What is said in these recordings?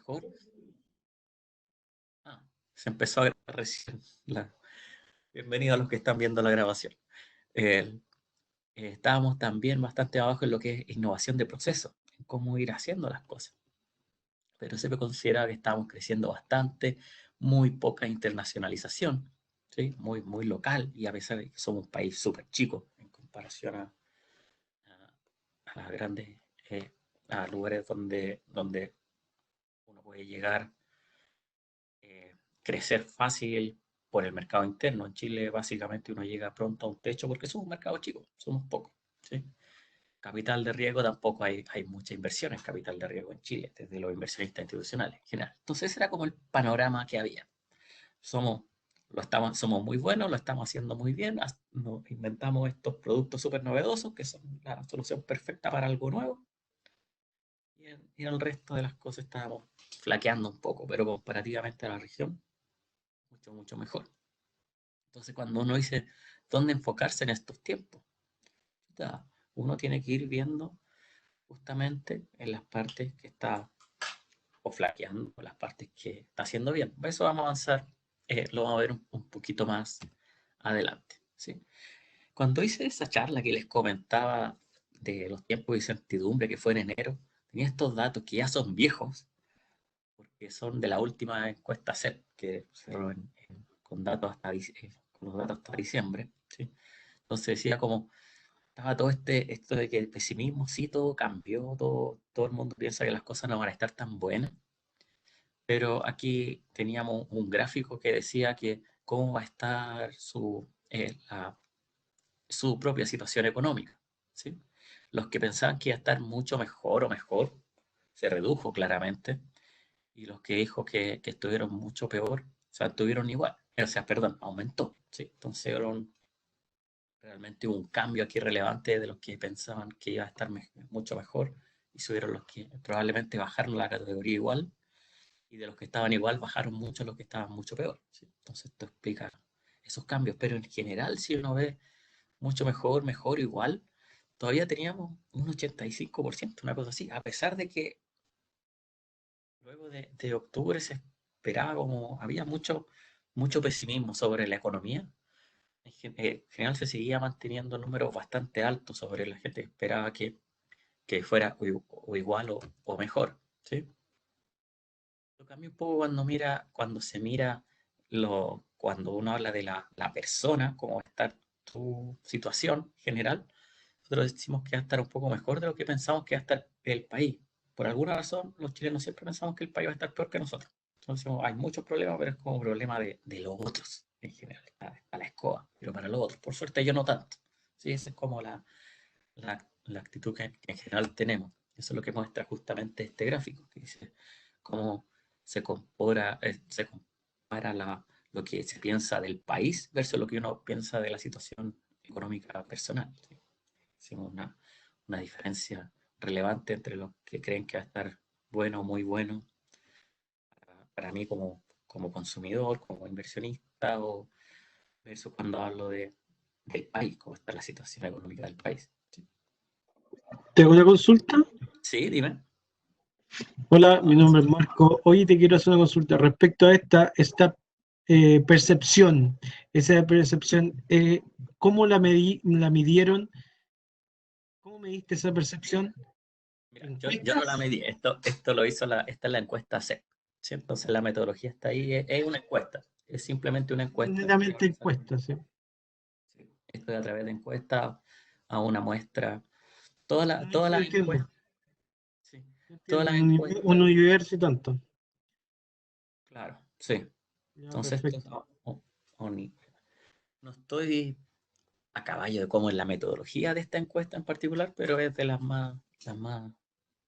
mejor. Ah, se empezó a grabar recién. Bienvenido a los que están viendo la grabación. Eh, Estábamos también bastante abajo en lo que es innovación de proceso, en cómo ir haciendo las cosas. Pero se me considera que estamos creciendo bastante, muy poca internacionalización, ¿sí? Muy local, y a pesar de que somos un país súper chico en comparación a las grandes, eh, a lugares donde uno puede llegar, crecer fácil por el mercado interno. En Chile básicamente uno llega pronto a un techo porque somos un mercado chico, somos pocos, ¿sí? Capital de riesgo tampoco hay mucha inversión en capital de riesgo en Chile, desde los inversionistas institucionales en general. Entonces era como el panorama que había. Somos, somos muy buenos, lo estamos haciendo muy bien, nos inventamos estos productos súper novedosos que son la solución perfecta para algo nuevo, y el resto de las cosas estábamos flaqueando un poco, pero comparativamente a la región, mucho mejor. Entonces cuando uno dice dónde enfocarse en estos tiempos, uno tiene que ir viendo justamente en las partes que está o flaqueando, o las partes que está haciendo bien. Eso vamos a avanzar, lo vamos a ver un poquito más adelante, ¿sí? Cuando hice esa charla que les comentaba de los tiempos de incertidumbre que fue en enero, tenía estos datos que ya son viejos, porque son de la última encuesta CEP, que cerró con datos con los datos hasta diciembre, ¿sí? Entonces decía como, estaba todo esto de que el pesimismo, sí, todo cambió, todo el mundo piensa que las cosas no van a estar tan buenas, pero aquí teníamos un gráfico que decía que cómo va a estar su propia situación económica, ¿sí? Los que pensaban que iba a estar mucho mejor o mejor, se redujo claramente, y los que dijo que estuvieron mucho peor, o sea, estuvieron igual, o sea, perdón, aumentó, ¿sí? Entonces realmente hubo un cambio aquí relevante de los que pensaban que iba a estar mucho mejor, y subieron los que probablemente bajaron la categoría igual, y de los que estaban igual bajaron mucho los que estaban mucho peor, ¿sí? Entonces esto explica esos cambios, pero en general si uno ve mucho mejor, igual, todavía teníamos un 85%, una cosa así, a pesar de que luego de octubre se esperaba como, había mucho pesimismo sobre la economía. En general se seguía manteniendo números bastante altos sobre la gente que esperaba que fuera o igual o mejor, ¿sí? Lo cambia un poco cuando se mira cuando uno habla de la persona, cómo está tu situación general. Nosotros decimos que va a estar un poco mejor de lo que pensamos que va a estar el país. Por alguna razón, los chilenos siempre pensamos que el país va a estar peor que nosotros. Entonces, hay muchos problemas, pero es como problema de los otros en general. Está la escoba, pero para los otros. Por suerte, yo no tanto. ¿Sí? Esa es como la actitud que en general tenemos. Eso es lo que muestra justamente este gráfico, que dice cómo se compara lo que se piensa del país versus lo que uno piensa de la situación económica personal, ¿sí? Hicimos una diferencia relevante entre los que creen que va a estar bueno, muy bueno, para mí como consumidor, como inversionista, o versus cuando hablo del país, cómo está la situación económica del país. ¿Sí? ¿Tengo una consulta? Sí, dime. Hola, mi nombre es Marco. Hoy te quiero hacer una consulta respecto a esta percepción. Esa percepción, ¿cómo la midieron? ¿Cómo mediste esa percepción? Mira, yo no la medí. Esto lo hizo esta es la encuesta CEP, ¿sí? Entonces la metodología está ahí, es una encuesta, es simplemente una encuesta. Netamente encuesta, sí. Sí. Esto es a través de encuestas a una muestra. Yo Todas las entiendo. encuestas, sí, todas las Un encuestas, universo y tanto. claro, sí. Ya, Entonces esto perfecto. no estoy a caballo de cómo es la metodología de esta encuesta en particular, pero es de las más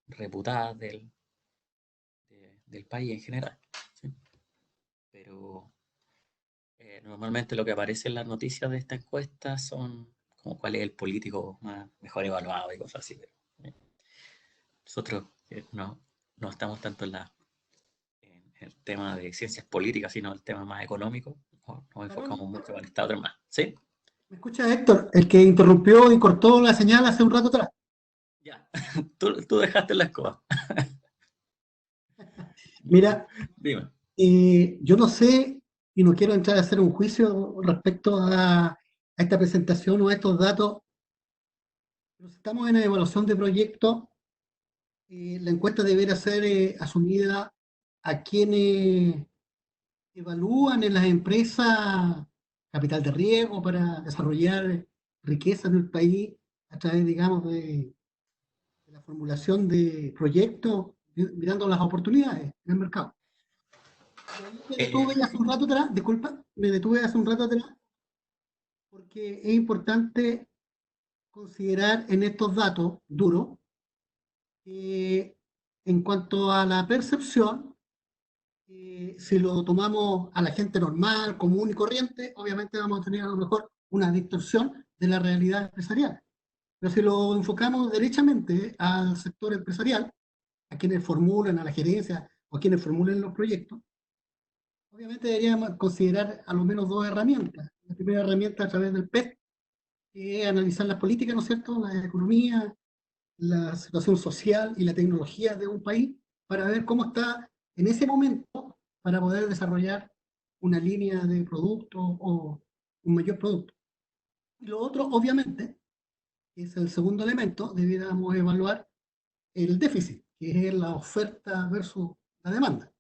reputadas del país en general, ¿sí? Pero normalmente lo que aparece en las noticias de esta encuesta son como cuál es el político mejor evaluado y cosas así. Pero, nosotros no estamos tanto en el tema de ciencias políticas, sino el tema más económico. Nos enfocamos mucho en esta otra más. ¿Sí? ¿Me escucha, Héctor? El que interrumpió y cortó la señal hace un rato atrás. Ya, tú dejaste la escoba. Mira, Dime. yo no sé y no quiero entrar a hacer un juicio respecto a esta presentación o a estos datos, pero si estamos en la evaluación de proyectos, la encuesta deberá ser asumida a quienes evalúan en las empresas capital de riesgo para desarrollar riqueza en el país a través, digamos, de la formulación de proyectos, mirando las oportunidades en el mercado. Y ahí me detuve hace un rato atrás, disculpa, me detuve hace un rato atrás, porque es importante considerar en estos datos duros, en cuanto a la percepción, si lo tomamos a la gente normal, común y corriente, obviamente vamos a tener a lo mejor una distorsión de la realidad empresarial. Pero si lo enfocamos derechamente al sector empresarial, a quienes formulan, a la gerencia o a quienes formulan los proyectos, obviamente deberíamos considerar a lo menos dos herramientas. La primera herramienta a través del PES, que es analizar las políticas, ¿no es cierto?, la economía, la situación social y la tecnología de un país, para ver cómo está en ese momento para poder desarrollar una línea de producto o un mayor producto. Y lo otro, obviamente, que es el segundo elemento, debiéramos evaluar el déficit, que es la oferta versus la demanda.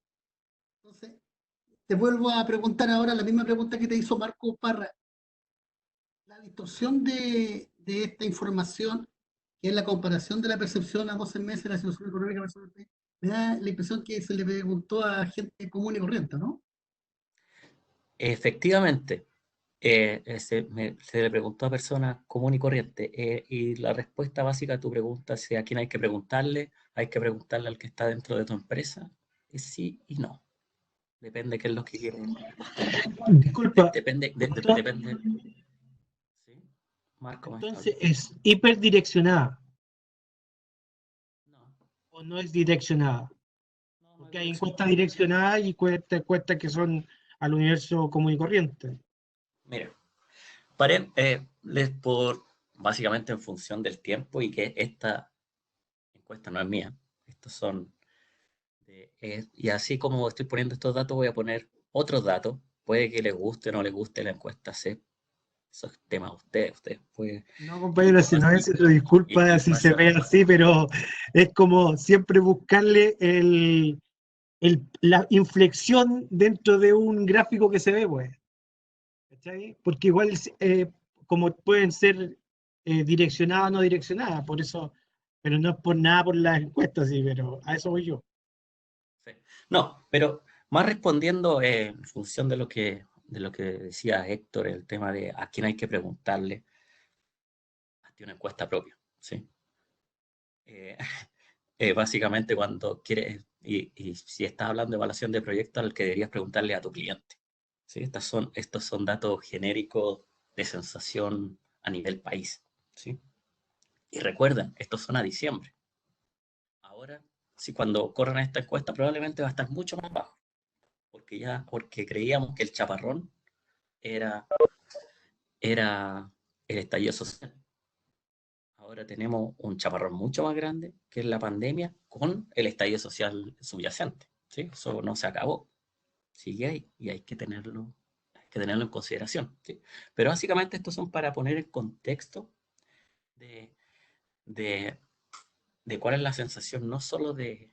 Entonces, te vuelvo a preguntar ahora la misma pregunta que te hizo Marco Parra. La distorsión de esta información, que es la comparación de la percepción a 12 meses de la situación económica versus el PIB, me da la impresión que se le preguntó a gente común y corriente, ¿no? Efectivamente, se le preguntó a personas común y corriente, y la respuesta básica a tu pregunta, si a quién hay que preguntarle al que está dentro de tu empresa, es sí y no. Depende qué es lo que quieren. Disculpa, Depende. ¿Sí? Marco, ¿me está entonces hablando? es hiperdireccionada No, o no es direccionada, no, no es porque hay direccional. encuestas direccionadas y encuestas que son al universo común y corriente. Mira, por básicamente en función del tiempo y que esta encuesta no es mía, estos son y así como estoy poniendo estos datos, voy a poner otros datos. Puede que les guste o no les guste la encuesta C. Eso es tema de ustedes. Ustedes pueden. No, Y, compañero, si no es eso, disculpa si se básicamente, ve así, pero es como siempre buscarle la inflexión dentro de un gráfico que se ve, pues. ¿Cachai? Porque igual, como pueden ser direccionadas o no direccionadas, por eso, pero no es por nada por las encuestas, sí, pero a eso voy yo. sí. No, pero más respondiendo en función de lo que decía Héctor, el tema de a quién hay que preguntarle, hazte una encuesta propia. ¿Sí? Eh, básicamente cuando quieres, y si estás hablando de evaluación de proyectos, al que deberías preguntarle a tu cliente. ¿Sí? Estos son datos genéricos de sensación a nivel país. ¿Sí? Y recuerden, estos son a diciembre. Ahora, si cuando corran esta encuesta probablemente va a estar mucho más bajo, porque creíamos que el chaparrón era, era el estallido social. Ahora tenemos un chaparrón mucho más grande, que es la pandemia, con el estallido social subyacente. ¿Sí? Eso no se acabó, sigue ahí y hay que tenerlo en consideración. ¿Sí? Pero básicamente estos son para poner el contexto de, de, de cuál es la sensación no solo de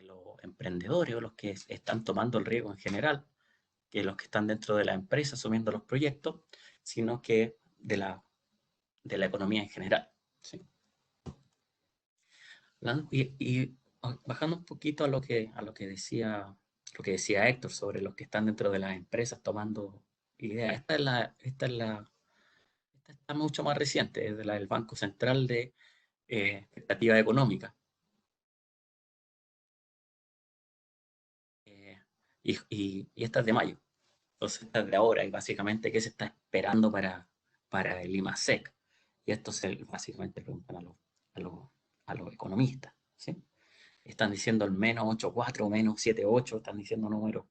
los emprendedores o los que están tomando el riesgo en general, que los que están dentro de la empresa asumiendo los proyectos, sino que de la economía en general. ¿Sí? Y bajando un poquito a lo que decía Héctor sobre los que están dentro de las empresas tomando ideas. Esta está mucho más reciente, es de la del Banco Central de Expectativa Económica. Eh, y esta es de mayo. Entonces, esta es de ahora, y básicamente, ¿qué se está esperando para el IMASEC? Y esto se básicamente preguntan a los, a los economistas, ¿sí? Están diciendo el menos 8,4, menos 7,8, están diciendo números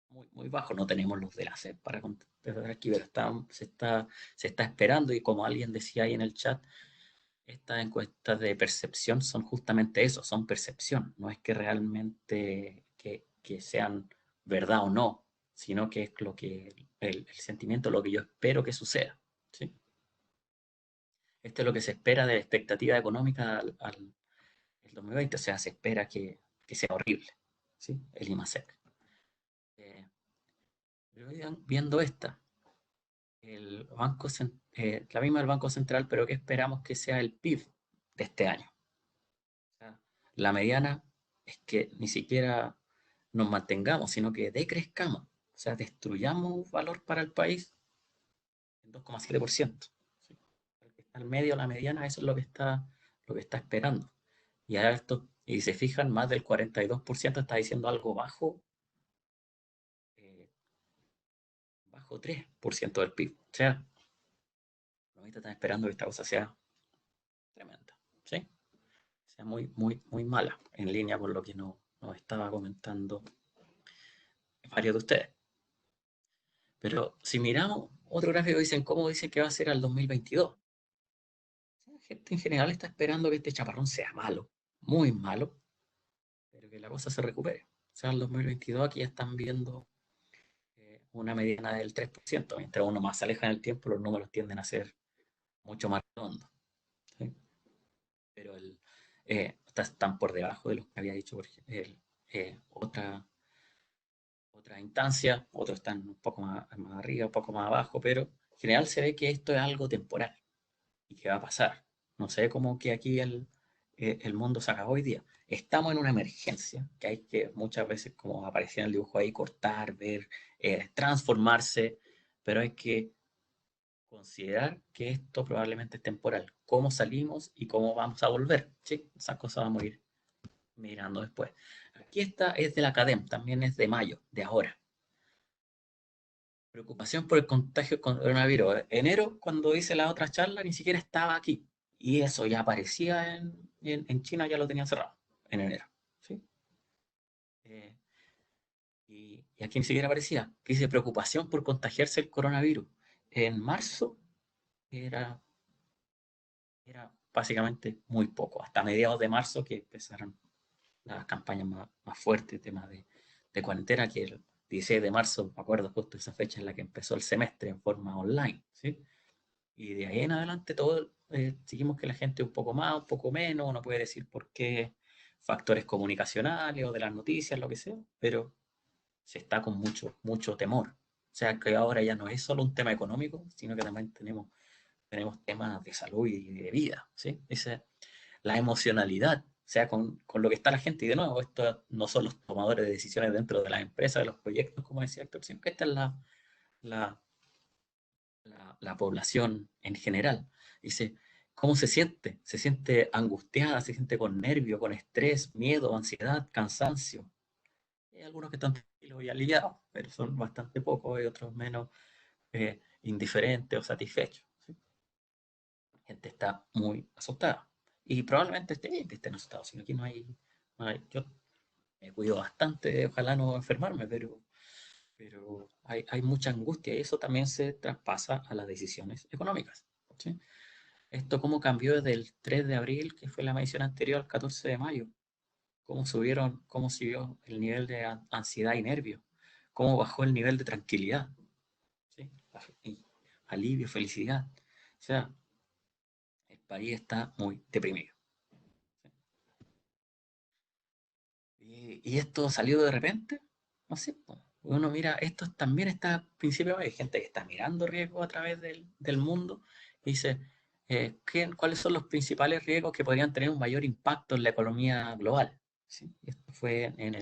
muy, muy bajos. No tenemos los de la SEP para contestar aquí, pero se está esperando, y como alguien decía ahí en el chat, estas encuestas de percepción son justamente eso, son percepción. No es que realmente que sean verdad o no, sino que es lo que el sentimiento, lo que yo espero que suceda. ¿Sí? Esto es lo que se espera de la expectativa económica al el 2020, o sea, se espera que sea horrible, ¿sí? El IMASEC. Pero viendo esta, la misma del Banco Central, pero que esperamos que sea el PIB de este año. O sea, la mediana es que ni siquiera nos mantengamos, sino que decrezcamos. O sea, destruyamos valor para el país en 2,7%. ¿Sí? El que está al medio, la mediana, eso es lo que está esperando. Y a esto, y se fijan, más del 42% está diciendo algo eh, bajo 3% del PIB. O sea, los están esperando que esta cosa sea tremenda. ¿Sí? Sea muy, muy, muy mala, en línea con lo que nos estaba comentando varios de ustedes. Pero si miramos otro gráfico, dicen cómo dicen que va a ser al 2022. La gente en general está esperando que este chaparrón sea malo, muy malo, pero que la cosa se recupere. O sea, al 2022 aquí ya están viendo una mediana del 3%. Mientras uno más se aleja en el tiempo, los números tienden a ser mucho más redondos. ¿Sí? Pero están por debajo de lo que había dicho otra instancia, otros están un poco más arriba, un poco más abajo, pero en general se ve que esto es algo temporal y que va a pasar. No sé cómo que aquí el mundo se acabó hoy día. Estamos en una emergencia que hay que muchas veces, como aparecía en el dibujo ahí, cortar, ver, transformarse, pero hay que considerar que esto probablemente es temporal. ¿Cómo salimos y cómo vamos a volver? ¿Sí? Esas cosas vamos a ir mirando después. Aquí esta es de la CADEM, también es de mayo, de ahora. Preocupación por el contagio con coronavirus. Enero, cuando hice la otra charla, ni siquiera estaba aquí. Y eso ya aparecía en China, ya lo tenían cerrado, en enero. ¿Sí? Eh, y aquí ni siquiera aparecía. Que dice preocupación por contagiarse el coronavirus. En marzo era, era básicamente muy poco. Hasta mediados de marzo que empezaron las campañas más fuertes, temas de cuarentena, que el 16 de marzo, me acuerdo justo esa fecha en la que empezó el semestre en forma online. ¿Sí? Y de ahí en adelante todo, seguimos que la gente un poco más, un poco menos, uno puede decir por qué, factores comunicacionales o de las noticias, lo que sea, pero se está con mucho, mucho temor. O sea, que ahora ya no es solo un tema económico, sino que también tenemos temas de salud y de vida, ¿sí? La emocionalidad, o sea, con lo que está la gente. Y de nuevo, esto no son los tomadores de decisiones dentro de las empresas, de los proyectos, como decía Héctor, sino que esta es la, la población en general. Dice, ¿cómo se siente? Se siente angustiada, se siente con nervio, con estrés, miedo, ansiedad, cansancio. Hay algunos que están tranquilos y aliviados, pero son bastante pocos, y otros menos indiferentes o satisfechos. ¿Sí? La gente está muy asustada. Y probablemente esté bien que estén asustados, sino que yo me cuido bastante, ojalá no enfermarme, pero hay mucha angustia y eso también se traspasa a las decisiones económicas. ¿Sí? Esto cómo cambió desde el 3 de abril, que fue la medición anterior, al 14 de mayo. Cómo subió el nivel de ansiedad y nervio. Cómo bajó el nivel de tranquilidad. ¿Sí? Y alivio, felicidad. O sea, el país está muy deprimido. Y esto salió de repente, no sé, po. Uno mira, esto también está al principio, hay gente que está mirando riesgos a través del mundo y dice, ¿cuáles son los principales riesgos que podrían tener un mayor impacto en la economía global? ¿Sí? Y esto fue en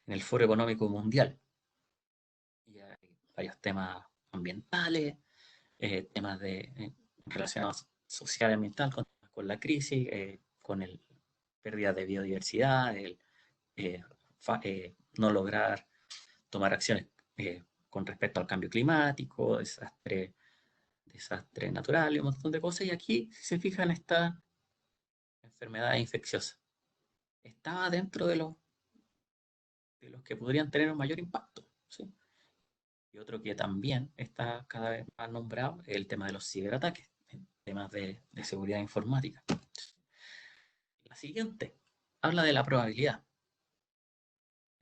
el Foro Económico Mundial. Y hay varios temas ambientales, temas relacionados social y ambiental, con la crisis, con el pérdida de biodiversidad, eh, no lograr tomar acciones con respecto al cambio climático, desastre natural y un montón de cosas. Y aquí, si se fijan, esta enfermedad infecciosa estaba dentro de los que podrían tener un mayor impacto. ¿Sí? Y otro que también está cada vez más nombrado es el tema de los ciberataques. temas de seguridad informática. La siguiente habla de la probabilidad.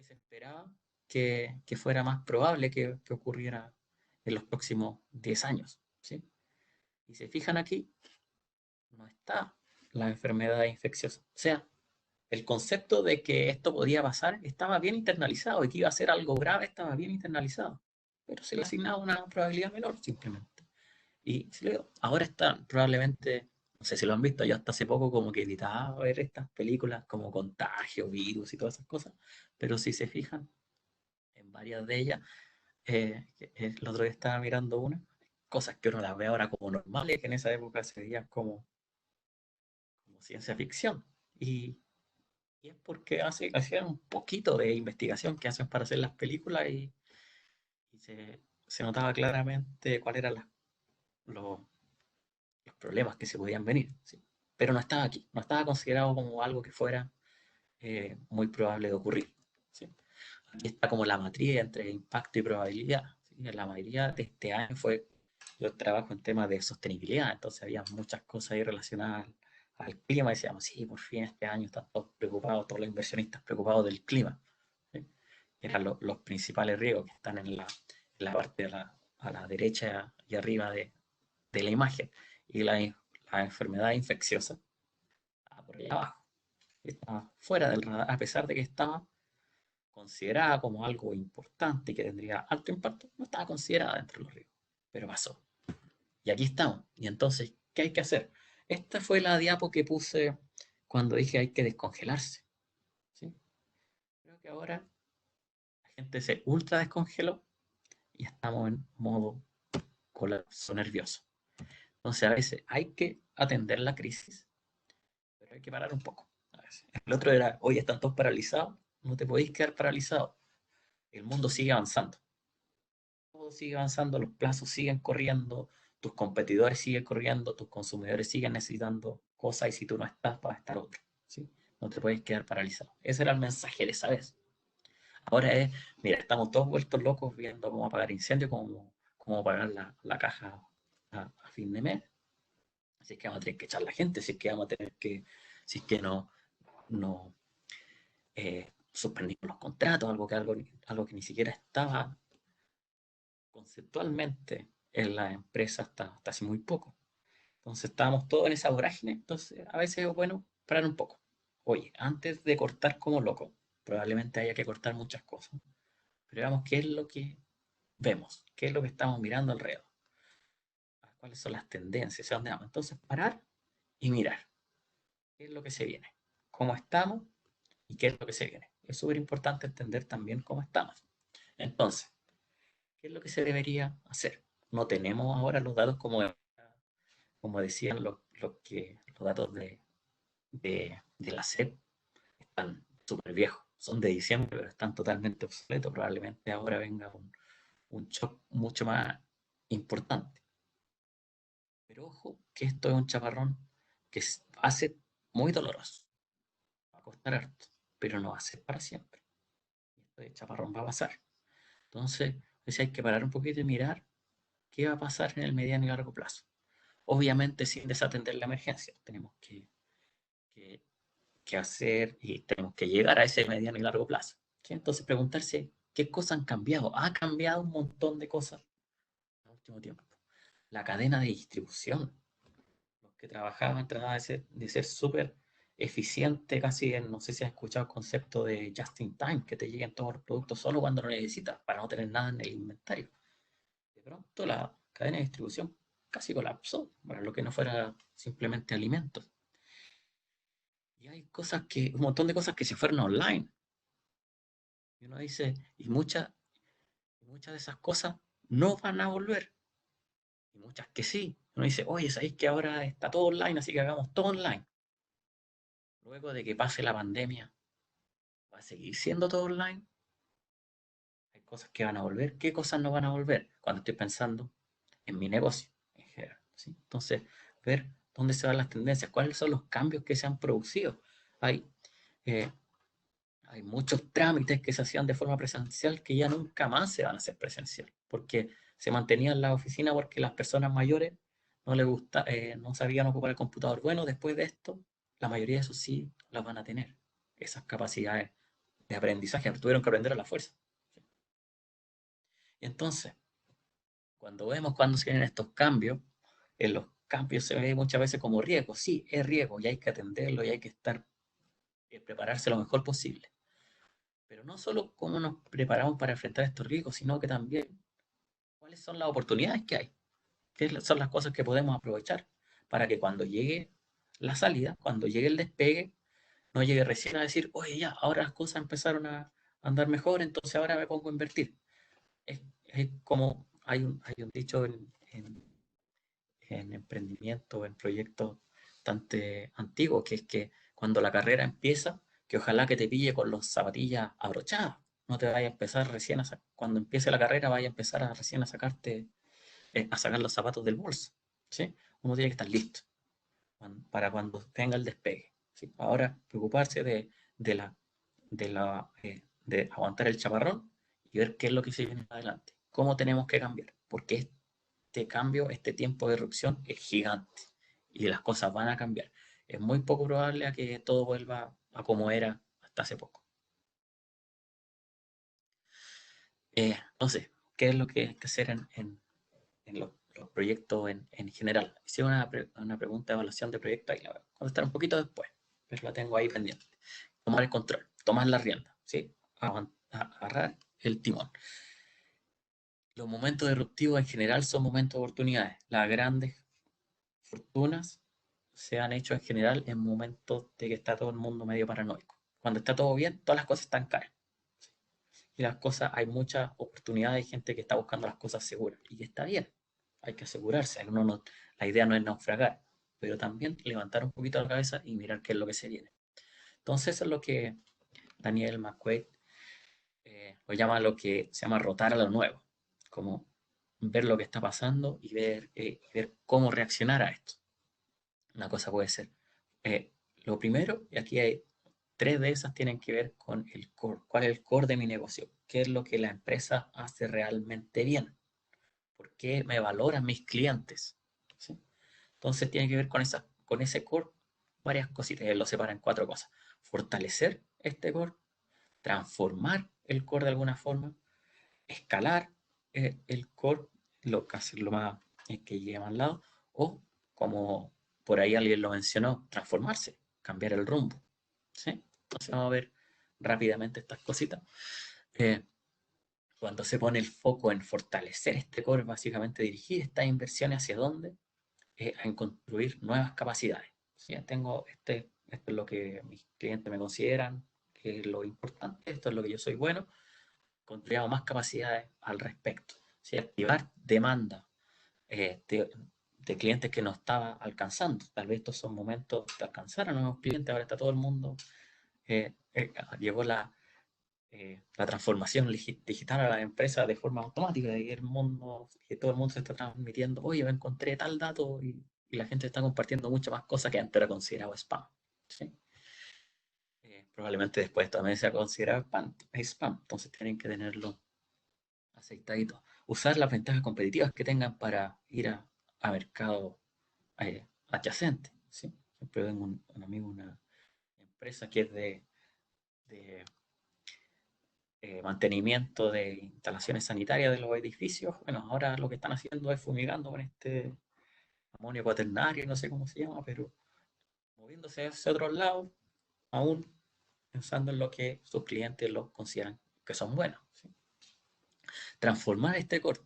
Se esperaba que fuera más probable que ocurriera en los próximos 10 años. ¿Sí? Y se fijan aquí, no está la enfermedad infecciosa. O sea, el concepto de que esto podía pasar estaba bien internalizado y que iba a ser algo grave estaba bien internalizado. Pero se le asignaba una probabilidad menor simplemente. Y si lo digo, ahora está probablemente, no sé si lo han visto, yo hasta hace poco como que evitaba ver estas películas como Contagio, Virus y todas esas cosas. Pero si se fijan, en varias de ellas, el otro día estaba mirando una, cosas que uno las ve ahora como normales, que en esa época se veían como ciencia ficción. Y es porque hacían un poquito de investigación que hacen para hacer las películas y se notaba claramente cuáles eran los, los problemas que se podían venir. ¿Sí? Pero no estaba aquí, no estaba considerado como algo que fuera muy probable de ocurrir. ¿Sí? Aquí está como la matriz entre impacto y probabilidad. ¿Sí? En la mayoría de este año yo trabajo en temas de sostenibilidad, entonces había muchas cosas ahí relacionadas al clima. Decíamos, sí, por fin este año están todos preocupados, todos los inversionistas preocupados del clima. ¿Sí? Eran los principales riesgos que están en la parte a la derecha y arriba de la imagen. Y la enfermedad infecciosa estaba por allá abajo, estaba fuera del radar, a pesar de que estaba considerada como algo importante y que tendría alto impacto, no estaba considerada entre los riesgos, pero pasó. Y aquí estamos. Y entonces, ¿qué hay que hacer? Esta fue la diapo que puse cuando dije hay que descongelarse. ¿Sí? Creo que ahora la gente se ultra descongeló y estamos en modo colapso nervioso. Entonces, a veces hay que atender la crisis, pero hay que parar un poco. A veces. El otro era, oye, están todos paralizados, no te podéis quedar paralizado. El mundo sigue avanzando. Todo sigue avanzando, los plazos siguen corriendo, tus competidores siguen corriendo, tus consumidores siguen necesitando cosas y si tú no estás, va a estar otro. ¿Sí? No te puedes quedar paralizado. Ese era el mensaje de esa vez. Ahora es, mira, estamos todos vueltos locos viendo cómo apagar incendios, cómo pagar la caja a fin de mes. Si es que vamos a tener que echar la gente, si es que vamos a tener que, si es que no suspendimos los contratos, algo que ni siquiera estaba conceptualmente en la empresa hasta hace muy poco. Entonces estábamos todos en esa vorágine, entonces a veces es bueno parar un poco. Oye, antes de cortar como loco, probablemente haya que cortar muchas cosas, pero veamos qué es lo que vemos, qué es lo que estamos mirando alrededor, cuáles son las tendencias, hacia dónde vamos. Entonces parar y mirar qué es lo que se viene, cómo estamos y qué es lo que se viene. Es súper importante entender también cómo estamos. Entonces, ¿qué es lo que se debería hacer? No tenemos ahora los datos como decían los datos de la SEP, están súper viejos, son de diciembre, pero están totalmente obsoletos. Probablemente ahora venga un shock mucho más importante. Pero ojo, que esto es un chaparrón que hace muy doloroso, va a costar harto, pero no va a ser para siempre. Este chaparrón va a pasar. Entonces, hay que parar un poquito y mirar qué va a pasar en el mediano y largo plazo. Obviamente sin desatender la emergencia. Tenemos que, que hacer y tenemos que llegar a ese mediano y largo plazo. ¿Sí? Entonces preguntarse qué cosas han cambiado. Ha cambiado un montón de cosas en el último tiempo. La cadena de distribución. Los que trabajaban trataban de ser súper eficiente, casi no sé si has escuchado el concepto de just in time, que te lleguen todos los productos solo cuando lo necesitas, para no tener nada en el inventario. De pronto la cadena de distribución casi colapsó, para lo que no fuera simplemente alimentos. Y hay un montón de cosas que se fueron online. Y uno dice, muchas de esas cosas no van a volver. Y muchas que sí. Uno dice, oye, ¿sabéis que ahora está todo online, así que hagamos todo online? Luego de que pase la pandemia, ¿va a seguir siendo todo online? Hay cosas que van a volver. ¿Qué cosas no van a volver? Cuando estoy pensando en mi negocio en general. ¿Sí? Entonces, ver dónde se van las tendencias, cuáles son los cambios que se han producido. Hay eh, Hay muchos trámites que se hacían de forma presencial que ya nunca más se van a hacer presencial, porque se mantenían en la oficina porque las personas mayores no les gusta, no sabían ocupar el computador. Bueno, después de esto, la mayoría de esos sí las van a tener, esas capacidades de aprendizaje, tuvieron que aprender a la fuerza. Y entonces, cuando vemos cuando se vienen estos cambios, en los cambios se ve muchas veces como riesgo. Sí, es riesgo y hay que atenderlo y hay que estar, prepararse lo mejor posible. Pero no solo cómo nos preparamos para enfrentar estos riesgos, sino que también cuáles son las oportunidades que hay, qué son las cosas que podemos aprovechar para que cuando llegue la salida, cuando llegue el despegue, no llegue recién a decir, oye, ya, ahora las cosas empezaron a andar mejor, entonces ahora me pongo a invertir. Es como hay un dicho en emprendimiento, en proyectos bastante antiguos, que es que cuando la carrera empieza, que ojalá que te pille con las zapatillas abrochadas. No te vaya a empezar recién cuando empiece la carrera, vaya a empezar recién a sacarte, a sacar los zapatos del bolso. ¿Sí? Uno tiene que estar listo para cuando tenga el despegue. ¿Sí? Ahora, preocuparse de aguantar el chaparrón y ver qué es lo que se viene adelante. ¿Cómo tenemos que cambiar? Porque este cambio, este tiempo de erupción es gigante y las cosas van a cambiar. Es muy poco probable a que todo vuelva a como era hasta hace poco. Entonces, ¿qué es lo que hay que hacer en los proyectos en general? Hice una pregunta de evaluación de proyecto y la voy a contestar un poquito después, pero la tengo ahí pendiente. Tomar el control, tomar la rienda, ¿sí? Agarrar el timón. Los momentos disruptivos en general son momentos de oportunidades. Las grandes fortunas se han hecho en general en momentos de que está todo el mundo medio paranoico. Cuando está todo bien, todas las cosas están caras. Y las cosas, hay muchas oportunidades, hay gente que está buscando las cosas seguras. Y está bien, hay que asegurarse. La idea no es naufragar, pero también levantar un poquito la cabeza y mirar qué es lo que se viene. Entonces, eso es lo que Daniel McQuaid lo llama lo que se llama rotar a lo nuevo. Como ver lo que está pasando y ver cómo reaccionar a esto. Una cosa puede ser. Lo primero, y aquí hay tres de esas, tienen que ver con el core. ¿Cuál es el core de mi negocio? ¿Qué es lo que la empresa hace realmente bien? ¿Por qué me valoran mis clientes? ¿Sí? Entonces tiene que ver con ese core varias cositas. Él lo separa en cuatro cosas. Fortalecer este core, transformar el core de alguna forma, escalar el core, lo más que llegue más al lado, o como por ahí alguien lo mencionó, transformarse, cambiar el rumbo. ¿Sí? Entonces vamos a ver rápidamente estas cositas. Cuando se pone el foco en fortalecer este core, básicamente dirigir estas inversiones hacia dónde, en construir nuevas capacidades. ¿Sí? Esto es lo que mis clientes me consideran que es lo importante, esto es lo que yo soy bueno, construyamos más capacidades al respecto. ¿Sí? Activar demanda de clientes que no estaba alcanzando. Tal vez estos son momentos de alcanzar a nuevos clientes, ahora está todo el mundo, llegó la transformación digital a la empresa de forma automática, y todo el mundo se está transmitiendo, oye, me encontré tal dato y la gente está compartiendo muchas más cosas que antes era considerado spam. ¿Sí? Probablemente después también sea considerado spam, entonces tienen que tenerlo aceitadito. Usar las ventajas competitivas que tengan para ir a mercado adyacente. ¿Sí? Siempre tengo un amigo, una empresa que es de mantenimiento de instalaciones sanitarias de los edificios. Bueno, ahora lo que están haciendo es fumigando con este amonio cuaternario, no sé cómo se llama, pero moviéndose hacia otros lados, aún pensando en lo que sus clientes lo consideran que son buenos. ¿Sí? Transformar este core,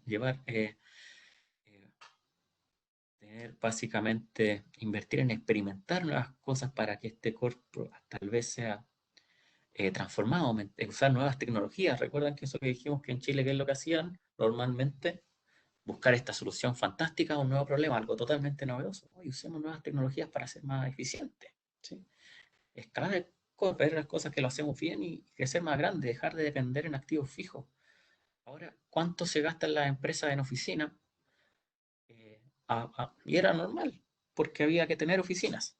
tener básicamente, invertir en experimentar nuevas cosas para que este core tal vez sea transformado, usar nuevas tecnologías. Recuerdan que eso que dijimos que en Chile, ¿qué es lo que hacían? Normalmente buscar esta solución fantástica a un nuevo problema, algo totalmente novedoso. Hoy usemos nuevas tecnologías para ser más eficientes. ¿Sí? Escalar el core, ver las cosas que lo hacemos bien y crecer más grande, dejar de depender en activos fijos. Ahora, ¿cuánto se gasta en las empresas en oficina? Y era normal, porque había que tener oficinas.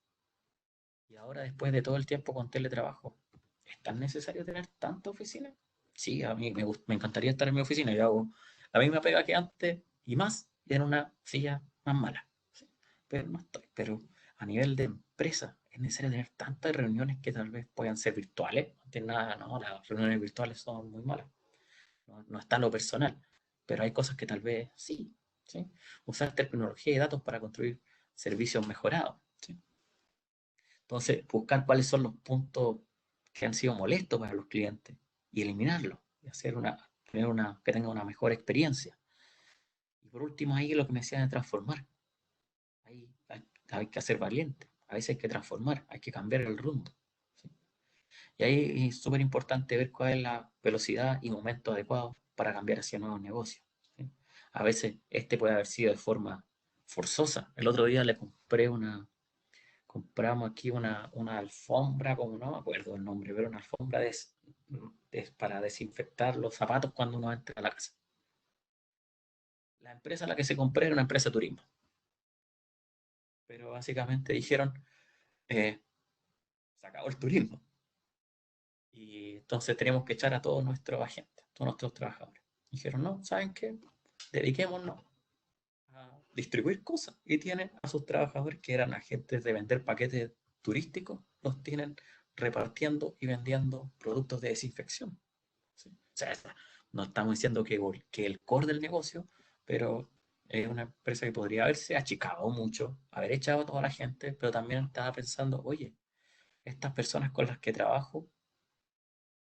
Y ahora, después de todo el tiempo con teletrabajo, ¿es tan necesario tener tanta oficina? Sí, a mí me encantaría estar en mi oficina. Yo hago la misma pega que antes y más, y en una silla más mala. ¿Sí? pero no estoy. Pero a nivel de empresa, es necesario tener tantas reuniones que tal vez puedan ser virtuales. No tiene nada, no, las reuniones virtuales son muy malas. No, no está lo personal, pero hay cosas que tal vez sí, ¿sí? Usar tecnología y datos para construir servicios mejorados, ¿sí? Entonces, buscar cuáles son los puntos que han sido molestos para los clientes y eliminarlos y hacer que tenga una mejor experiencia. Y por último, ahí lo que me decían de transformar. Ahí hay que ser valiente. A veces hay que transformar, hay que cambiar el rumbo, ¿sí? Y ahí es súper importante ver cuál es la velocidad y momento adecuado para cambiar hacia nuevos negocios, ¿sí? A veces este puede haber sido de forma forzosa. El otro día compramos aquí una alfombra, como no me acuerdo el nombre, pero una alfombra para desinfectar los zapatos cuando uno entra a la casa. La empresa a la que se compré era una empresa de turismo, pero básicamente dijeron, se acabó el turismo. Y entonces tenemos que echar a todos nuestros agentes, todos nuestros trabajadores. Dijeron, no, ¿saben qué? Dediquémonos a distribuir cosas. Y tienen a sus trabajadores que eran agentes de vender paquetes turísticos, los tienen repartiendo y vendiendo productos de desinfección, ¿sí? O sea, no estamos diciendo que el core del negocio, pero es una empresa que podría haberse achicado mucho, haber echado a toda la gente, pero también estaba pensando, oye, estas personas con las que trabajo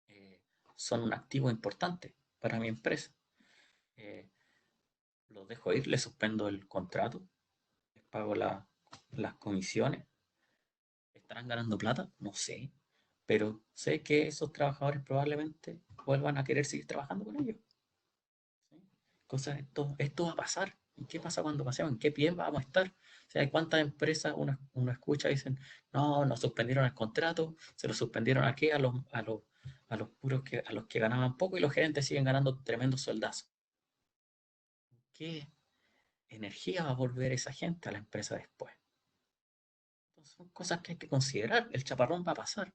eh, son un activo importante para mi empresa. Eh, los dejo ir, les suspendo el contrato, les pago las comisiones. ¿Estarán ganando plata? No sé, pero sé que esos trabajadores probablemente vuelvan a querer seguir trabajando con ellos, ¿sí? Cosas, esto va a pasar. ¿Y qué pasa cuando pasemos? ¿En qué pie vamos a estar? O sea, hay cuántas empresas uno escucha y dicen, no, nos suspendieron el contrato, se lo suspendieron aquí a los que ganaban poco y los gerentes siguen ganando tremendos sueldazos. ¿Qué energía va a volver esa gente a la empresa después? Entonces, son cosas que hay que considerar. El chaparrón va a pasar.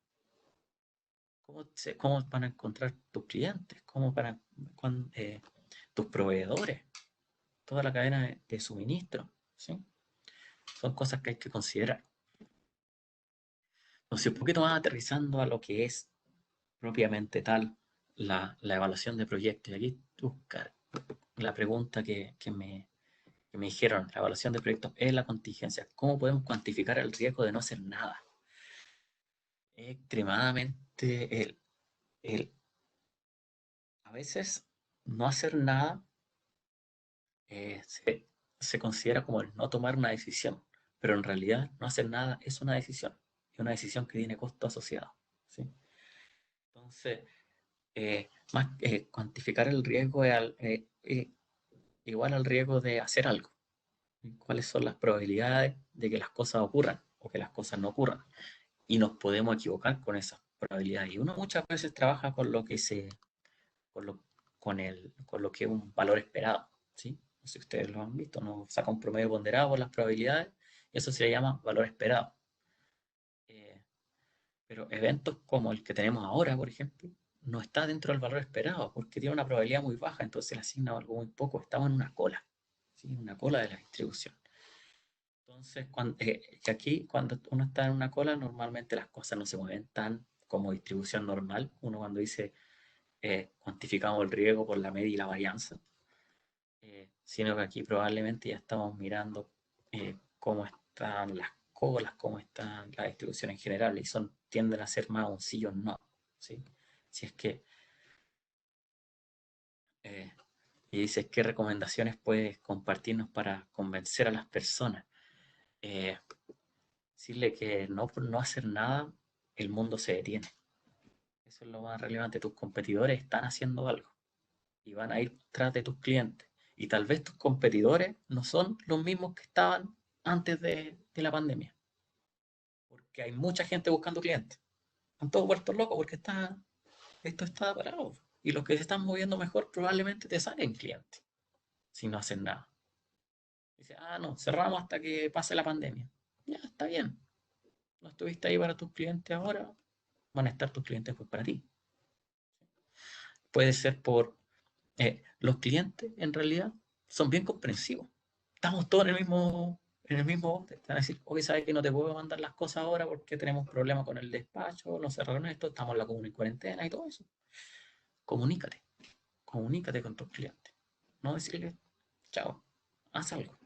¿Cómo van a encontrar tus clientes? Tus proveedores? Toda la cadena de suministro, ¿sí? Son cosas que hay que considerar. Entonces, un poquito más aterrizando a lo que es propiamente tal la evaluación de proyectos. Y aquí buscar la pregunta que me dijeron, la evaluación de proyectos es la contingencia. ¿Cómo podemos cuantificar el riesgo de no hacer nada? Extremadamente, a veces no hacer nada se considera como el no tomar una decisión, pero en realidad no hacer nada es una decisión, y una decisión que tiene costo asociado, ¿sí? Entonces, cuantificar el riesgo igual al riesgo de hacer algo. ¿Cuáles son las probabilidades de que las cosas ocurran o que las cosas no ocurran? Y nos podemos equivocar con esas probabilidades. Y uno muchas veces trabaja con lo que con lo, con lo que es un valor esperado, ¿sí? No sé si ustedes lo han visto, uno saca un promedio ponderado por las probabilidades, y eso se le llama valor esperado. Eh, pero eventos como el que tenemos ahora, por ejemplo, no está dentro del valor esperado porque tiene una probabilidad muy baja, entonces se le asigna algo muy poco. Estamos en una cola, ¿sí? Una cola de la distribución. Entonces, aquí cuando uno está en una cola, normalmente las cosas no se mueven tan como distribución normal. Uno cuando dice cuantificamos el riesgo por la media y la varianza, sino que aquí probablemente ya estamos mirando cómo están las colas, cómo está la distribución en general, y tienden a ser más un sí o no, ¿sí? Si es que, eh, y dices, ¿qué recomendaciones puedes compartirnos para convencer a las personas? Eh, Decirle que no por no hacer nada, el mundo se detiene. Eso es lo más relevante. Tus competidores están haciendo algo y van a ir tras de tus clientes. Y tal vez tus competidores no son los mismos que estaban antes de la pandemia. Porque hay mucha gente buscando clientes. Están todos vueltos locos porque esto está parado. Y los que se están moviendo mejor probablemente te salen clientes si no hacen nada. Dice, no, cerramos hasta que pase la pandemia. Ya, está bien. No estuviste ahí para tus clientes ahora, van a estar tus clientes pues para ti. Puede ser los clientes en realidad son bien comprensivos. Estamos todos en el mismo En el mismo te van a decir, oye, ¿sabes que no te puedo mandar las cosas ahora porque tenemos problemas con el despacho, no cerraron esto, estamos en la comuna en cuarentena y todo eso? Comunícate, comunícate con tus clientes. No decirles, chao, haz algo.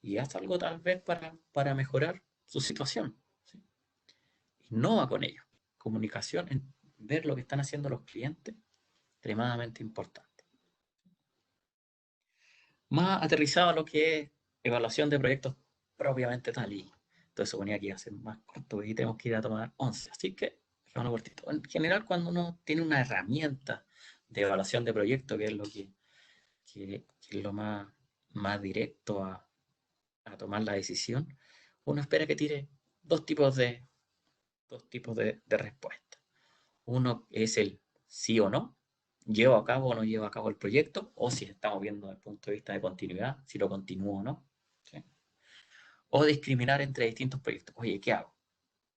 Y haz algo tal vez para mejorar su situación. ¿Sí? Innova con ellos. Comunicación, ver lo que están haciendo los clientes, extremadamente importante. Más aterrizado a lo que es evaluación de proyectos propiamente tal. Y entonces suponía que iba a ser más corto y tenemos que ir a tomar 11. Así que, dejémoslo cortito. En general, cuando uno tiene una herramienta de evaluación de proyectos, que es lo que es lo más directo a tomar la decisión, uno espera que tire dos tipos de respuesta. Uno es el sí o no, llevo a cabo o no llevo a cabo el proyecto, o si estamos viendo desde el punto de vista de continuidad, si lo continúo o no. ¿Sí? O discriminar entre distintos proyectos. Oye, ¿qué hago?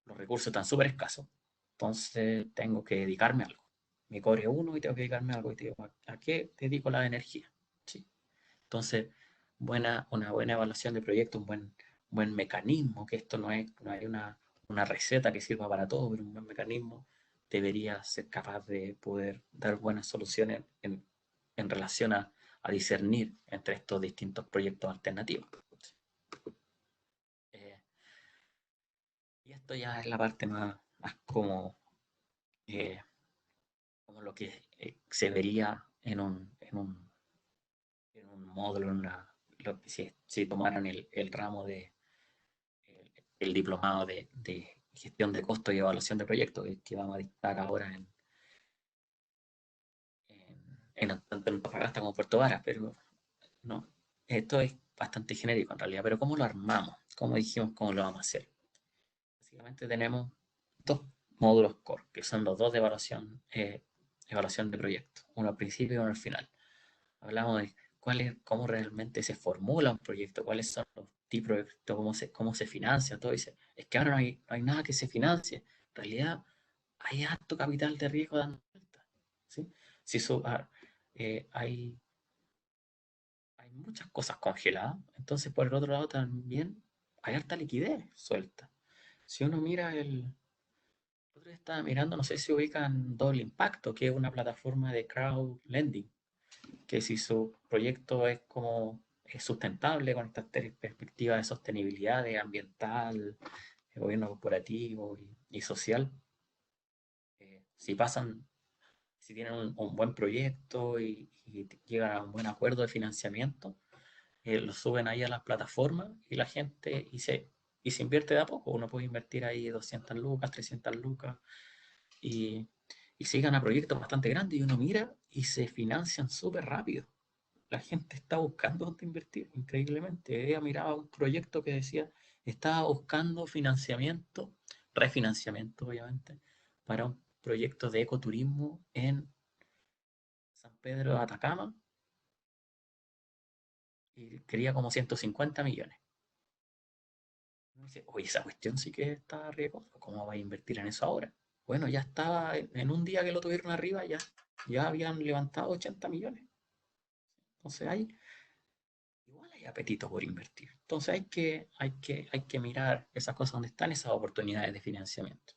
Los recursos están súper escasos, entonces tengo que dedicarme a algo. Mi core es uno y tengo que dedicarme a algo. Y te digo, ¿a qué dedico la energía? ¿Sí? Entonces, una buena evaluación de proyecto, un buen mecanismo, que esto no hay una receta que sirva para todo, pero un buen mecanismo debería ser capaz de poder dar buenas soluciones en relación a discernir entre estos distintos proyectos alternativos. Eh, y esto ya es la parte más eh, como lo que se vería en un módulo, si tomaran el ramo el diplomado de gestión de costos y evaluación de proyectos que vamos a dictar ahora tanto en Antofagasta como en Puerto Varas, pero no, esto es bastante genérico en realidad, pero ¿cómo lo armamos? ¿Cómo dijimos cómo lo vamos a hacer? Básicamente tenemos dos módulos core, que son los dos de evaluación de proyectos, uno al principio y uno al final. Hablamos de cómo realmente se formula un proyecto, cuáles son los tipos de proyectos, cómo se financia, todo. Dice, es que ahora no hay nada que se financie. En realidad, hay alto capital de riesgo dando vueltas. ¿Sí? Si hay muchas cosas congeladas, entonces por el otro lado también hay alta liquidez suelta. Si uno mira otro día estaba mirando, no sé si ubican Doble Impacto, que es una plataforma de crowd lending, que si su proyecto es sustentable con estas perspectivas de sostenibilidad, de ambiental, de gobierno corporativo y social, si tienen un buen proyecto y llegan a un buen acuerdo de financiamiento, lo suben ahí a las plataformas y la gente y se invierte de a poco. Uno puede invertir ahí 200 lucas, 300 lucas y, y se llegan a proyectos bastante grandes y uno mira y se financian súper rápido. La gente está buscando dónde invertir, increíblemente. Ella miraba un proyecto que decía, estaba buscando refinanciamiento, obviamente, para un proyecto de ecoturismo en San Pedro de Atacama y quería como 150 millones. Y uno dice, oye, esa cuestión sí que está riesgosa, ¿cómo va a invertir en eso ahora? Bueno, ya estaba, en un día que lo tuvieron arriba, ya habían levantado 80 millones. Entonces igual hay apetito por invertir. Entonces hay que mirar esas cosas donde están esas oportunidades de financiamiento.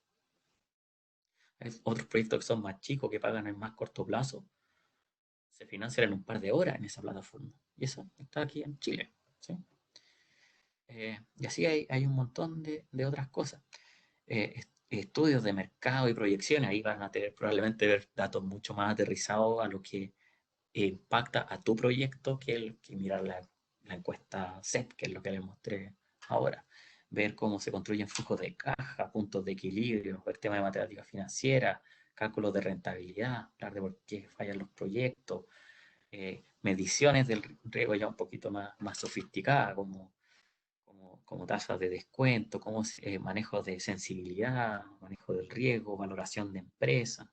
Hay otros proyectos que son más chicos, que pagan en más corto plazo, se financian en un par de horas en esa plataforma. Y eso está aquí en Chile. ¿Sí? Y así hay un montón de otras cosas. Estudios de mercado y proyecciones, ahí van a tener probablemente ver datos mucho más aterrizados a lo que impacta a tu proyecto que mirar la encuesta CEP, que es lo que les mostré ahora. Ver cómo se construyen flujos de caja, puntos de equilibrio, ver temas de matemática financiera, cálculos de rentabilidad, hablar de por qué fallan los proyectos, mediciones del riesgo ya un poquito más sofisticadas, como tasas de descuento, manejo de sensibilidad, manejo del riesgo, valoración de empresa.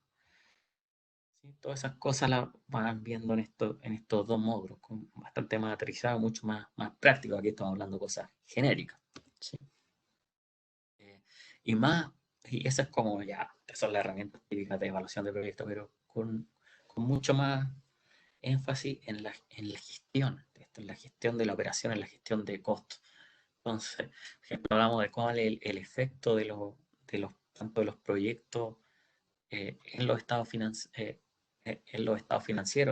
¿Sí? Todas esas cosas las van viendo en estos dos módulos, con bastante más aterrizado, mucho más práctico. Aquí estamos hablando de cosas genéricas. ¿Sí? Eh, y más, y esa es como ya, son las herramientas típicas de evaluación de proyectos, pero con mucho más énfasis en la gestión, en la gestión de la operación, en la gestión de costos. Entonces, por ejemplo, hablamos de cuál es el efecto tanto de los proyectos en los estados financieros,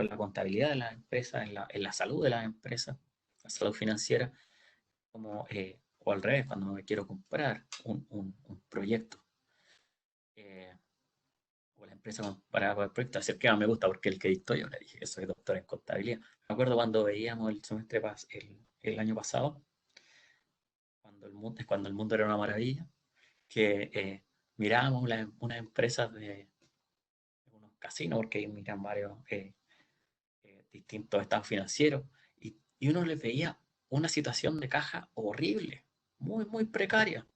en la contabilidad de las empresas, en la salud de las empresas, la salud financiera, como, o al revés, cuando me quiero comprar un proyecto. O la empresa para el proyecto, es el que más me gusta porque el que dicto yo, le dije que soy doctor en contabilidad. Me acuerdo cuando veíamos el año pasado, cuando el mundo era una maravilla, que mirábamos unas empresas de unos casinos, porque ahí miran varios distintos estados financieros, y uno les veía una situación de caja horrible, muy, muy precaria.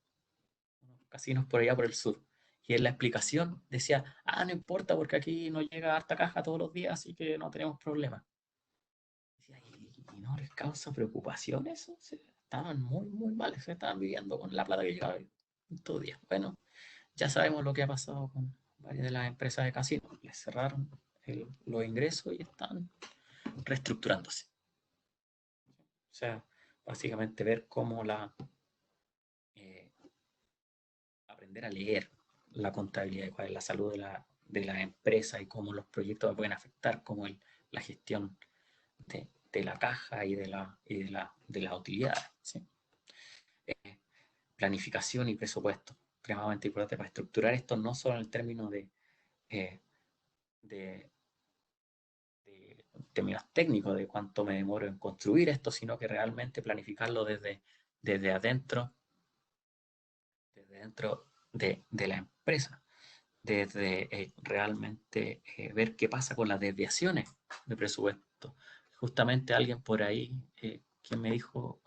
Unos casinos por allá por el sur. Y en la explicación decía, no importa porque aquí nos llega harta caja todos los días, así que no tenemos problema. Decía, ¿y no les causa preocupación eso? Estaban muy, muy mal, se estaban viviendo con la plata que llegaba todos los días. Bueno, ya sabemos lo que ha pasado con varias de las empresas de casinos. Les cerraron los ingresos y están reestructurándose. O sea, básicamente ver cómo eh, aprender a leer la contabilidad y cuál es la salud de la empresa y cómo los proyectos pueden afectar, como la gestión de la caja y de la utilidad. ¿Sí? Planificación y presupuesto, extremadamente importante para estructurar esto no solo en el término eh, de términos técnicos de cuánto me demoro en construir esto, sino que realmente planificarlo desde adentro, de la empresa, desde realmente ver qué pasa con las desviaciones de presupuesto. Justamente alguien por ahí que me dijo,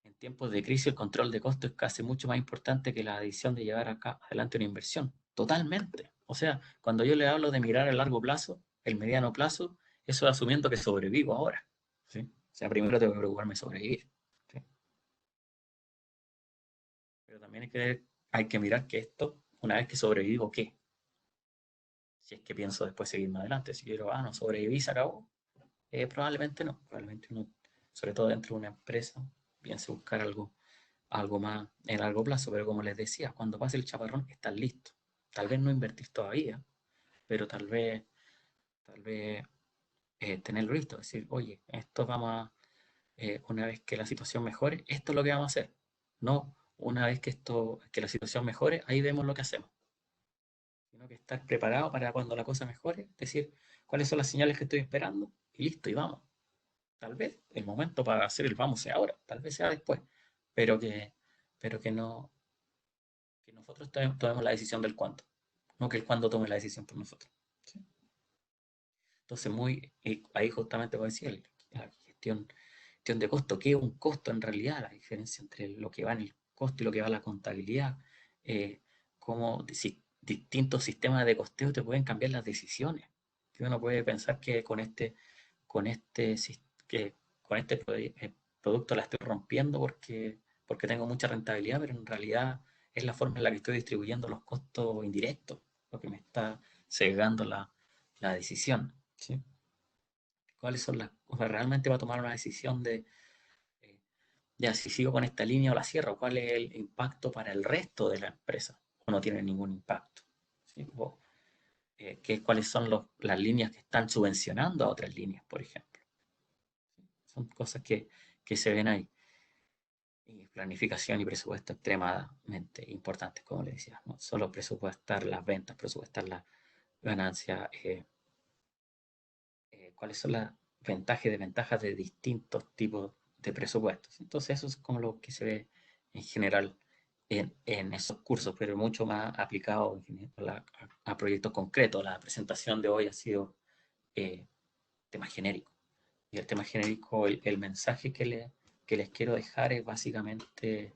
en tiempos de crisis el control de costos es casi mucho más importante que la decisión de llevar acá adelante una inversión. Totalmente. O sea, cuando yo le hablo de mirar a largo plazo, el mediano plazo, eso es asumiendo que sobrevivo ahora. ¿Sí? O sea, primero tengo que preocuparme de sobrevivir. ¿Sí? Pero también hay que mirar que esto, una vez que sobrevivo, ¿qué? Si es que pienso después seguir más adelante. Si quiero, no sobreviví, se acabó. Probablemente no. Probablemente uno, sobre todo dentro de una empresa, piense buscar algo más en largo plazo. Pero como les decía, cuando pase el chaparrón, estás listo. Tal vez no invertir todavía, pero tal vez tenerlo listo. Decir, oye, esto vamos a, una vez que la situación mejore, esto es lo que vamos a hacer. No, una vez que la situación mejore, ahí vemos lo que hacemos. Sino que estar preparado para cuando la cosa mejore, decir cuáles son las señales que estoy esperando y listo, y vamos. Tal vez el momento para hacer el vamos sea ahora, tal vez sea después, pero pero que no, que nosotros tomemos la decisión del cuándo, no que el cuándo tome la decisión por nosotros. ¿Sí? Entonces, ahí justamente voy a decir, la gestión de costo, ¿qué es un costo en realidad? La diferencia entre lo que va en el costo y lo que va en la contabilidad, cómo distintos sistemas de costeo te pueden cambiar las decisiones. Que uno puede pensar que con este, que con este producto la estoy rompiendo porque tengo mucha rentabilidad, pero en realidad es la forma en la que estoy distribuyendo los costos indirectos, lo que me está sesgando la decisión. ¿Sí? ¿Cuáles son o sea, realmente va a tomar una decisión eh, ya, si sigo con esta línea o la cierro, cuál es el impacto para el resto de la empresa, o no tiene ningún impacto? ¿Sí? ¿Cuáles son las líneas que están subvencionando a otras líneas, por ejemplo? Son cosas que se ven ahí. Y planificación y presupuesto extremadamente importantes, como le decía. No solo presupuestar las ventas, presupuestar las ganancias, cuáles son las ventajas y desventajas de distintos tipos de presupuestos. Entonces eso es como lo que se ve en general en esos cursos, pero mucho más aplicado a proyectos concretos. La presentación de hoy ha sido eh, tema genérico. Y el tema genérico, el mensaje que les quiero dejar es básicamente,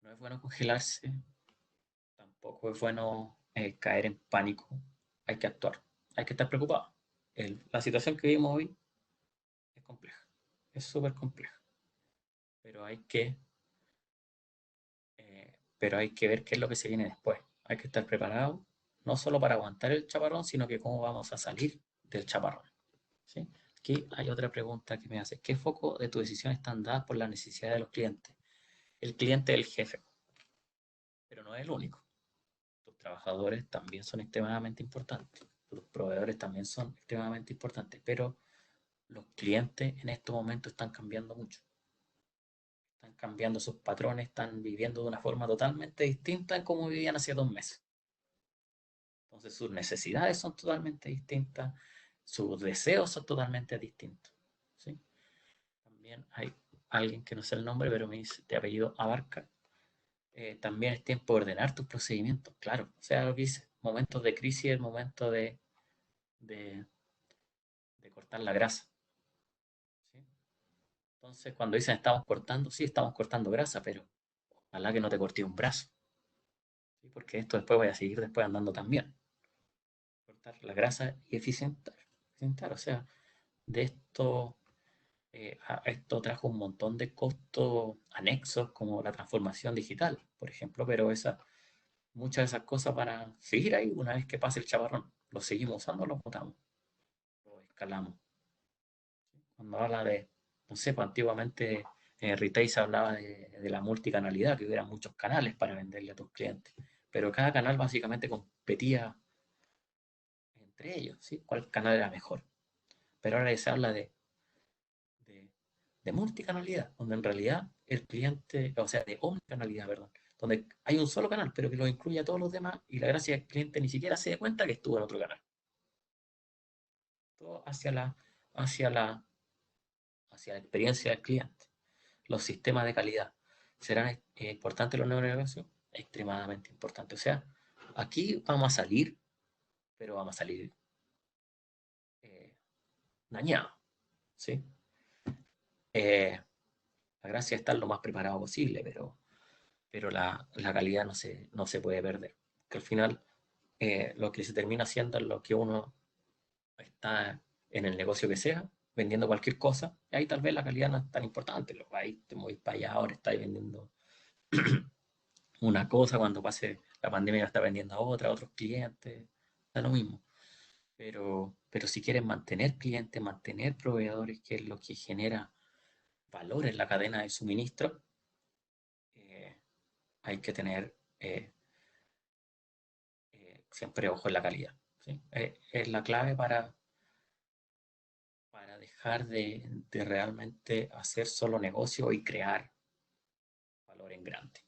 no es bueno congelarse, tampoco es bueno caer en pánico, hay que actuar, hay que estar preocupado. La situación que vivimos hoy es compleja, es súper compleja, pero pero hay que ver qué es lo que se viene después. Hay que estar preparado, no solo para aguantar el chaparrón, sino que cómo vamos a salir del chaparrón. ¿Sí? aquí hay otra pregunta que me hace. ¿Qué foco de tu decisión están dadas por las necesidades de los clientes? El cliente es el jefe, pero no es el único. Tus trabajadores también son extremadamente importantes. Tus proveedores también son extremadamente importantes, pero los clientes en estos momentos están cambiando mucho. Están cambiando sus patrones, están viviendo de una forma totalmente distinta en cómo vivían hace 2 meses. Entonces sus necesidades son totalmente distintas, sus deseos son totalmente distintos. ¿Sí? También hay alguien que no sé el nombre, pero me dice de apellido Abarca. También es tiempo de ordenar tus procedimientos, claro. O sea, lo que dice, momentos de crisis es momento de, de cortar la grasa. ¿Sí? Entonces, cuando dicen estamos cortando, sí, estamos cortando grasa, pero ojalá que no te corté un brazo. ¿Sí? Porque esto después voy a seguir después andando también. Cortar la grasa y eficientar. O sea, de esto, esto trajo un montón de costos anexos como la transformación digital, por ejemplo, pero muchas de esas cosas van a seguir ahí una vez que pase el chaparrón. Lo seguimos usando, lo botamos, lo escalamos. Cuando habla de, no sé, pues antiguamente en retail se hablaba de la multicanalidad, que hubiera muchos canales para venderle a tus clientes, pero cada canal básicamente competía entre ellos, ¿sí? ¿Cuál canal era mejor? Pero ahora se habla de, de multicanalidad, donde en realidad el cliente, o sea, de omnicanalidad, perdón, donde hay un solo canal, pero que lo incluye a todos los demás y la gracia es que el cliente ni siquiera se dé cuenta que estuvo en otro canal. Todo hacia la, hacia la experiencia del cliente. Los sistemas de calidad. ¿Serán importantes los nuevos negocios? Extremadamente importantes. O sea, aquí vamos a salir, pero vamos a salir eh, dañados. ¿Sí? La gracia es estar lo más preparado posible, pero la calidad no se puede perder. Que al final lo que se termina haciendo es lo que uno está en el negocio que sea, vendiendo cualquier cosa, y ahí tal vez la calidad no es tan importante. Ahí te moví para allá, ahora estáis vendiendo una cosa, cuando pase la pandemia va a estar vendiendo a otra, a otros clientes, da lo mismo. Pero si quieres mantener clientes, mantener proveedores, que es lo que genera valor en la cadena de suministro, eh, hay que tener siempre ojo en la calidad. ¿Sí? Es la clave para dejar de realmente hacer solo negocio y crear valor en grande.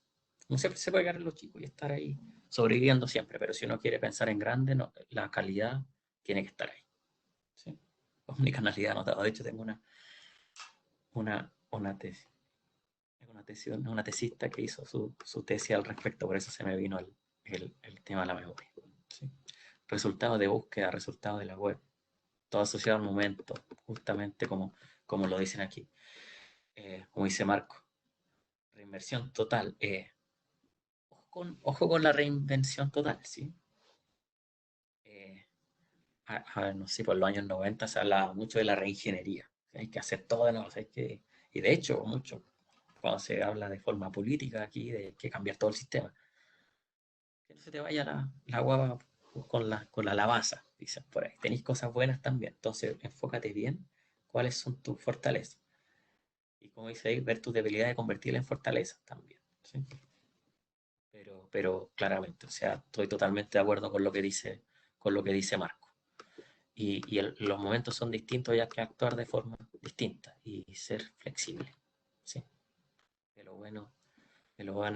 No siempre se puede quedar en lo chico y estar ahí sobreviviendo siempre, pero si uno quiere pensar en grande, la calidad tiene que estar ahí. ¿Sí? Omnicanalidad anotada. De hecho, tengo una tesis. Una tesista que hizo su tesis al respecto, por eso se me vino el tema de la memoria. ¿Sí? Resultados de búsqueda, resultados de la web, todo asociado al momento, justamente como lo dicen aquí. Como dice Marco, reinversión total. Ojo con la reinvención total, ¿sí? A ver, no sé, por los años 90 se hablaba mucho de la reingeniería. Hay que hacer todo de nuevo. Y de hecho, mucho, cuando se habla de forma política aquí, de que cambiar todo el sistema. Que no se te vaya la guava con la lavaza, dicen por ahí. Tenéis cosas buenas también. Entonces, enfócate bien cuáles son tus fortalezas. Y como dice ahí, ver tus debilidades y convertirlas en fortalezas también. ¿Sí? Pero claramente, o sea, estoy totalmente de acuerdo con lo que dice Marco. Y los momentos son distintos y hay que actuar de forma distinta y ser flexible. ¿Sí? De lo bueno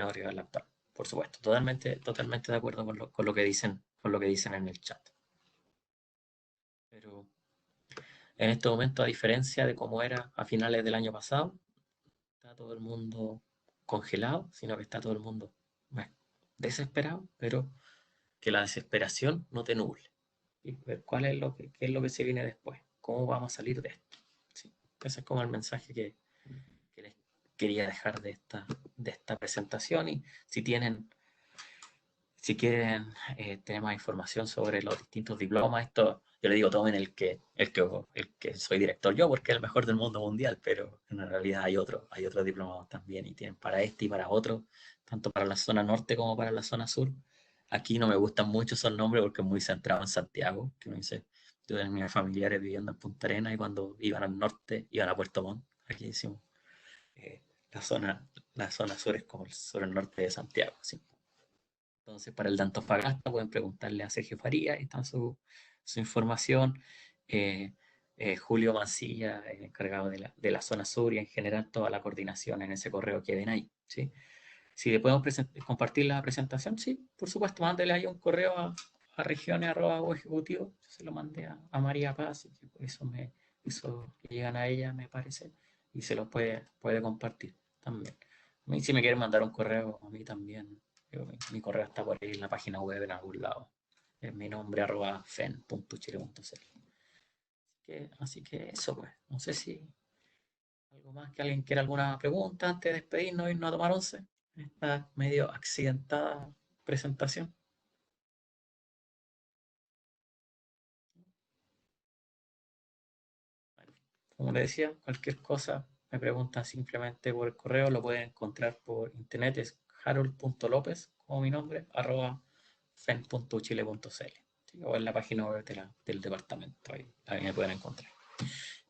arriba del actual. Por supuesto, totalmente de acuerdo con lo que dicen en el chat. Pero en este momento, a diferencia de cómo era a finales del año pasado, está todo el mundo congelado, sino que está todo el mundo desesperado, pero que la desesperación no te nuble. Y ver qué es lo que se viene después, cómo vamos a salir de esto. Sí, ese es como el mensaje que les quería dejar de esta presentación. Y si quieren tener más información sobre los distintos diplomas, esto yo le digo, tomen el que soy director yo, porque es el mejor del mundo mundial, pero en realidad hay otros diplomados también, y tienen para este y para otro, tanto para la zona norte como para la zona sur. Aquí no me gustan mucho esos nombres porque es muy centrado en Santiago, que uno dice, Yo tenía familiares viviendo en Punta Arenas y cuando iban al norte, iban a Puerto Montt, aquí decimos, eh, la zona sur es como el sur el norte de Santiago, ¿sí? Entonces, para el de Antofagasta pueden preguntarle a Sergio Faría, ahí está su información. Eh, Julio Mancilla, el encargado de la zona sur y en general toda la coordinación en ese correo que ven ahí, ¿sí? Si le podemos compartir la presentación, sí, por supuesto, mándele ahí un correo a regiones@ejecutivo. Yo se lo mandé a María Paz, y eso le llegan a ella, me parece, y se lo puede compartir también. A mí, si me quieren mandar un correo, a mí también. Mi correo está por ahí en la página web en algún lado. Es mi nombre, @fen.chile.cl. Así que eso, pues. No sé si algo más, que alguien quiera alguna pregunta antes de despedirnos y irnos a tomar once. Esta medio accidentada presentación. Bueno, como les decía, cualquier cosa me preguntan simplemente por el correo, lo pueden encontrar por internet, es harold.lopez, como mi nombre, @fen.chile.cl, ¿sí? O en la página web del departamento, ahí me pueden encontrar.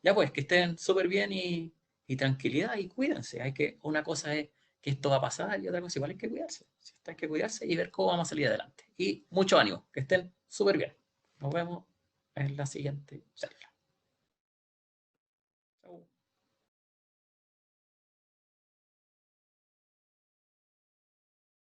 Ya pues, que estén súper bien y tranquilidad y cuídense. Una cosa es que esto va a pasar y otra cosa igual hay que cuidarse. Hay que cuidarse y ver cómo vamos a salir adelante. Y mucho ánimo, que estén súper bien. Nos vemos en la siguiente charla.